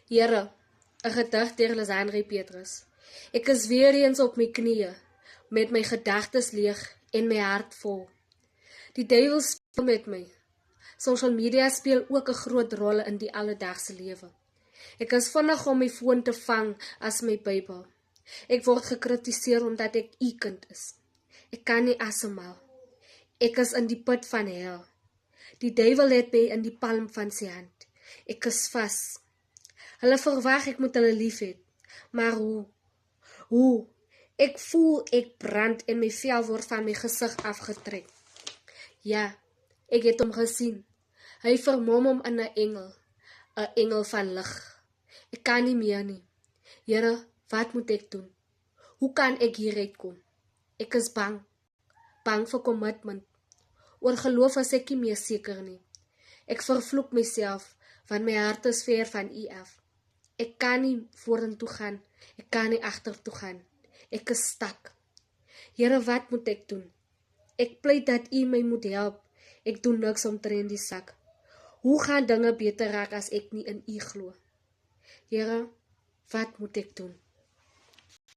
Here, 'n gedig deur Lizanne Petrus. Ek is weer eens op my knieë, met my gedagtes leeg en my hart vol. Die duiwel speel met my. Social media speel ook 'n groot rol in die alledaagse lewe. Ek is vinnig om my foon te vang as my Bybel. Ek word gekritiseer omdat ek kind is. Ek kan nie asemhaal. Ek is in die put van hel. Die duiwel het my in die palm van sy hand. Ek is vas. Hulle verwag ek moet hulle lief hê. Maar hoe? Ek voel ek brand en my vel word van my gesig afgetrek. Ja, ek het hom gesien. Hy vermom hom in 'n engel van lig. Ek kan nie meer nie. Here, wat moet ek doen? Hoe kan ek hieruit kom? Ek is bang vir commitment. Oor geloof is ek nie meer seker nie. Ek vervloek myself, want my hart is ver van U af. Ek kan nie vorentoe gaan, ek kan nie agtertoe gaan. Ek is stak. Here, wat moet ek doen? Ek pleit dat U my moet help. Ek doen niks omtrent die sak. Hoe gaan dinge beter raak as ek nie in U glo? Here, wat moet ek doen?